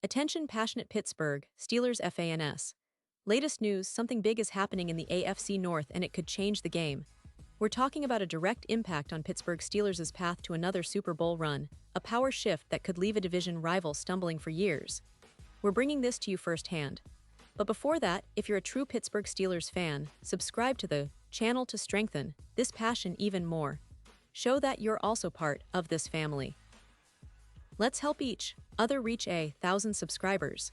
Attention passionate Pittsburgh Steelers fans. Latest news, something big is happening in the AFC North and it could change the game. We're talking about a direct impact on Pittsburgh Steelers' path to another Super Bowl run, a power shift that could leave a division rival stumbling for years. We're bringing this to you firsthand. But before that, if you're a true Pittsburgh Steelers fan, subscribe to the channel to strengthen this passion even more. Show that you're also part of this family. Let's help each other reach 1,000 subscribers.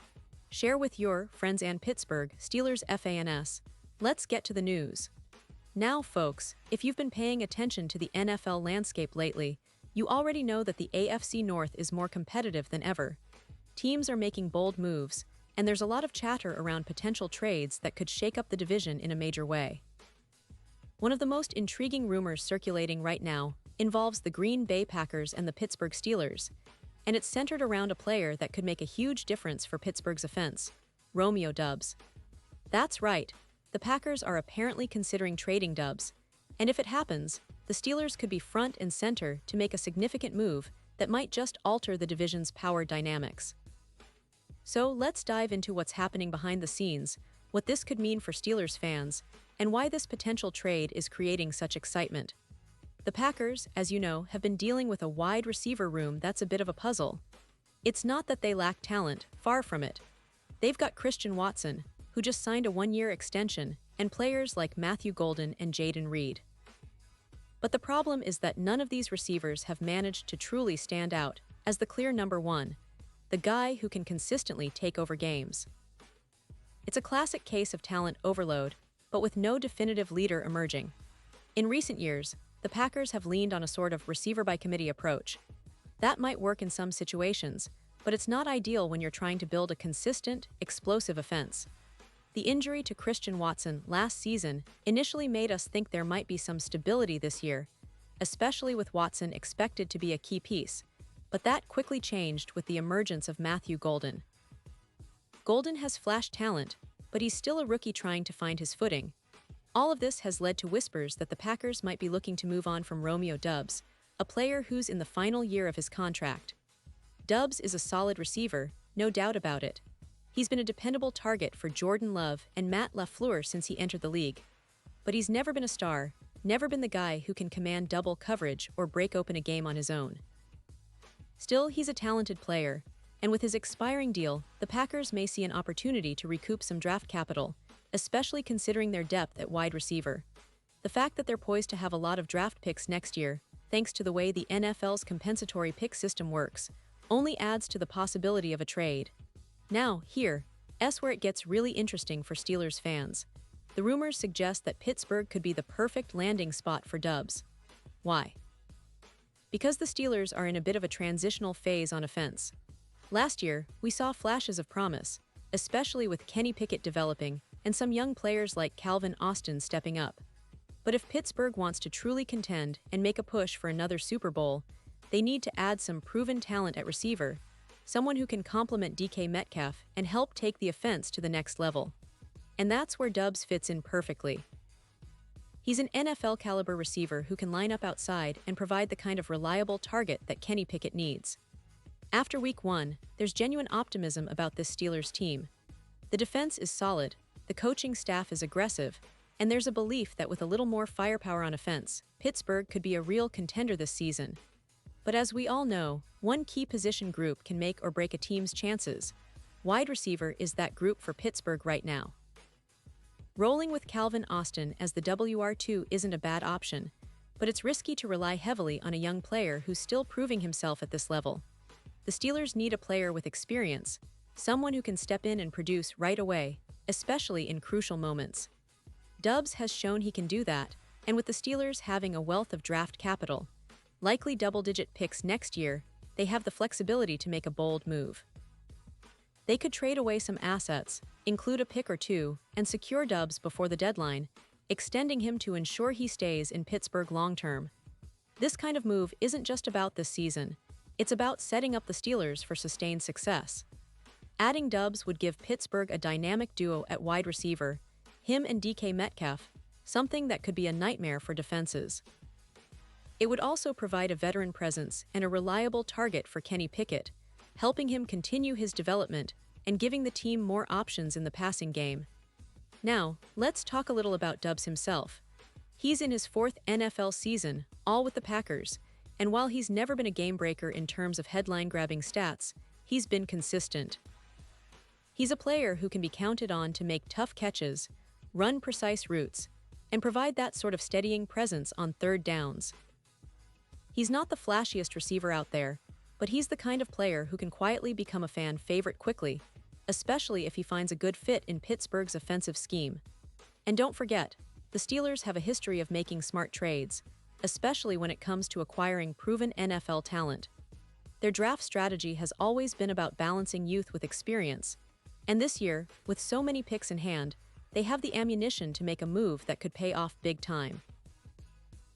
Share with your friends and Pittsburgh Steelers fans. Let's get to the news. Now, folks, if you've been paying attention to the NFL landscape lately, you already know that the AFC North is more competitive than ever. Teams are making bold moves, and there's a lot of chatter around potential trades that could shake up the division in a major way. One of the most intriguing rumors circulating right now involves the Green Bay Packers and the Pittsburgh Steelers, and it's centered around a player that could make a huge difference for Pittsburgh's offense, Romeo Doubs. That's right, the Packers are apparently considering trading Doubs, and if it happens, the Steelers could be front and center to make a significant move that might just alter the division's power dynamics. So let's dive into what's happening behind the scenes, what this could mean for Steelers fans, and why this potential trade is creating such excitement. The Packers, as you know, have been dealing with a wide receiver room that's a bit of a puzzle. It's not that they lack talent, far from it. They've got Christian Watson, who just signed a one-year extension, and players like Matthew Golden and Jaden Reed. But the problem is that none of these receivers have managed to truly stand out as the clear number one, the guy who can consistently take over games. It's a classic case of talent overload, but with no definitive leader emerging. In recent years, the Packers have leaned on a sort of receiver-by-committee approach. That might work in some situations, but it's not ideal when you're trying to build a consistent, explosive offense. The injury to Christian Watson last season initially made us think there might be some stability this year, especially with Watson expected to be a key piece, but that quickly changed with the emergence of Matthew Golden. Golden has flash talent, but he's still a rookie trying to find his footing. All of this has led to whispers that the Packers might be looking to move on from Romeo Doubs, a player who's in the final year of his contract. Doubs is a solid receiver, no doubt about it. He's been a dependable target for Jordan Love and Matt LaFleur since he entered the league. But he's never been a star, never been the guy who can command double coverage or break open a game on his own. Still, he's a talented player, and with his expiring deal, the Packers may see an opportunity to recoup some draft capital, especially considering their depth at wide receiver. The fact that they're poised to have a lot of draft picks next year, thanks to the way the NFL's compensatory pick system works, only adds to the possibility of a trade. Now, here's where it gets really interesting for Steelers fans. The rumors suggest that Pittsburgh could be the perfect landing spot for Doubs. Why? Because the Steelers are in a bit of a transitional phase on offense. Last year, we saw flashes of promise, especially with Kenny Pickett developing and some young players like Calvin Austin stepping up. But if Pittsburgh wants to truly contend and make a push for another Super Bowl, they need to add some proven talent at receiver, someone who can complement DK Metcalf and help take the offense to the next level. And that's where Doubs fits in perfectly. He's an NFL-caliber receiver who can line up outside and provide the kind of reliable target that Kenny Pickett needs. After Week 1, there's genuine optimism about this Steelers team. The defense is solid, the coaching staff is aggressive, and there's a belief that with a little more firepower on offense, Pittsburgh could be a real contender this season. But as we all know, one key position group can make or break a team's chances. Wide receiver is that group for Pittsburgh right now. Rolling with Calvin Austin as the WR2 isn't a bad option, but it's risky to rely heavily on a young player who's still proving himself at this level. The Steelers need a player with experience, someone who can step in and produce right away, especially in crucial moments. Doubs has shown he can do that, and with the Steelers having a wealth of draft capital, likely double-digit picks next year, they have the flexibility to make a bold move. They could trade away some assets, include a pick or two, and secure Doubs before the deadline, extending him to ensure he stays in Pittsburgh long-term. This kind of move isn't just about this season, it's about setting up the Steelers for sustained success. Adding Doubs would give Pittsburgh a dynamic duo at wide receiver, him and DK Metcalf, something that could be a nightmare for defenses. It would also provide a veteran presence and a reliable target for Kenny Pickett, helping him continue his development and giving the team more options in the passing game. Now, let's talk a little about Doubs himself. He's in his fourth NFL season, all with the Packers, and while he's never been a game-breaker in terms of headline-grabbing stats, he's been consistent. He's a player who can be counted on to make tough catches, run precise routes, and provide that sort of steadying presence on third downs. He's not the flashiest receiver out there, but he's the kind of player who can quietly become a fan favorite quickly, especially if he finds a good fit in Pittsburgh's offensive scheme. And don't forget, the Steelers have a history of making smart trades, especially when it comes to acquiring proven NFL talent. Their draft strategy has always been about balancing youth with experience, and this year, with so many picks in hand, they have the ammunition to make a move that could pay off big time.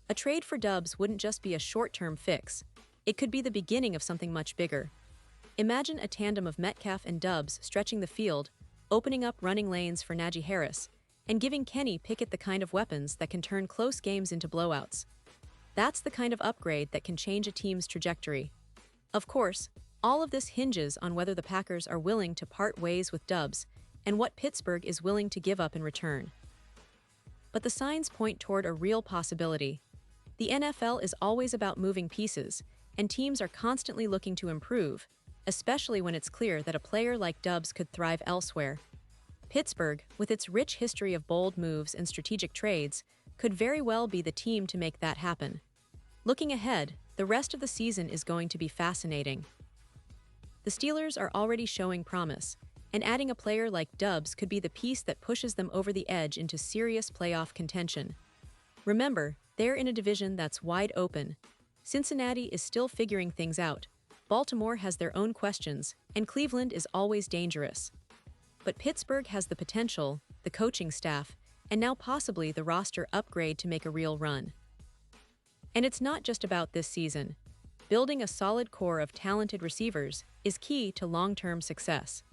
A trade for Doubs wouldn't just be a short-term fix. It could be the beginning of something much bigger. Imagine a tandem of Metcalf and Doubs stretching the field, opening up running lanes for Najee Harris, and giving Kenny Pickett the kind of weapons that can turn close games into blowouts. That's the kind of upgrade that can change a team's trajectory. Of course, all of this hinges on whether the Packers are willing to part ways with Doubs and what Pittsburgh is willing to give up in return. But the signs point toward a real possibility. The NFL is always about moving pieces, and teams are constantly looking to improve, especially when it's clear that a player like Doubs could thrive elsewhere. Pittsburgh, with its rich history of bold moves and strategic trades, could very well be the team to make that happen. Looking ahead, the rest of the season is going to be fascinating. The Steelers are already showing promise, and adding a player like Doubs could be the piece that pushes them over the edge into serious playoff contention. Remember, they're in a division that's wide open. Cincinnati is still figuring things out, Baltimore has their own questions, and Cleveland is always dangerous. But Pittsburgh has the potential, the coaching staff, and now possibly the roster upgrade to make a real run. And it's not just about this season. Building a solid core of talented receivers is key to long-term success.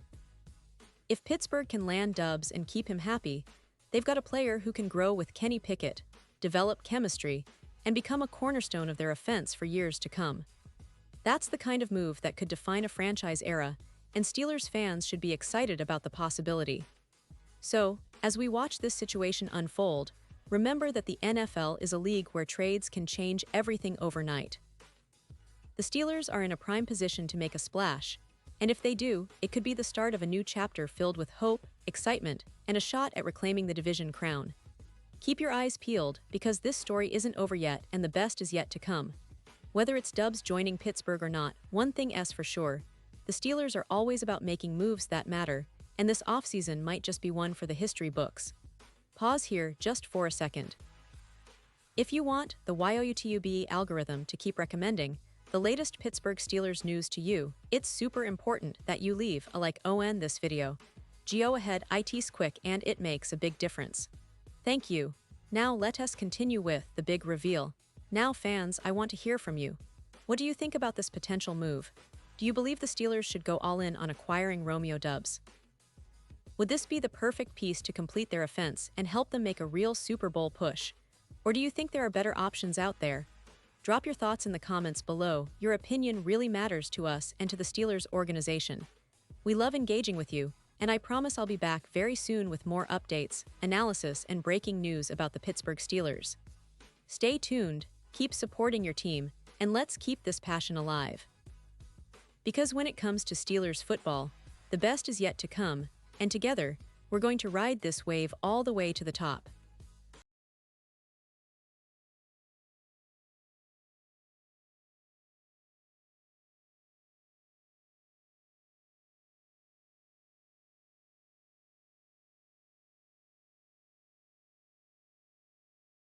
If Pittsburgh can land Doubs and keep him happy, they've got a player who can grow with Kenny Pickett, develop chemistry, and become a cornerstone of their offense for years to come. That's the kind of move that could define a franchise era, and Steelers fans should be excited about the possibility. So, as we watch this situation unfold, remember that the NFL is a league where trades can change everything overnight. The Steelers are in a prime position to make a splash, and if they do, it could be the start of a new chapter filled with hope, excitement, and a shot at reclaiming the division crown. Keep your eyes peeled, because this story isn't over yet and the best is yet to come. Whether it's Doubs joining Pittsburgh or not, one thing is for sure, the Steelers are always about making moves that matter, and this offseason might just be one for the history books. Pause here just for a second. If you want the YouTube algorithm to keep recommending the latest Pittsburgh Steelers news to you, it's super important that you leave a like on this video. Go ahead, it's quick and it makes a big difference. Thank you. Now let us continue with the big reveal. Now fans, I want to hear from you. What do you think about this potential move? Do you believe the Steelers should go all in on acquiring Romeo Doubs? Would this be the perfect piece to complete their offense and help them make a real Super Bowl push? Or do you think there are better options out there? Drop your thoughts in the comments below. Your opinion really matters to us and to the Steelers organization. We love engaging with you, and I promise I'll be back very soon with more updates, analysis, and breaking news about the Pittsburgh Steelers. Stay tuned, keep supporting your team, and let's keep this passion alive. Because when it comes to Steelers football, the best is yet to come, and together, we're going to ride this wave all the way to the top.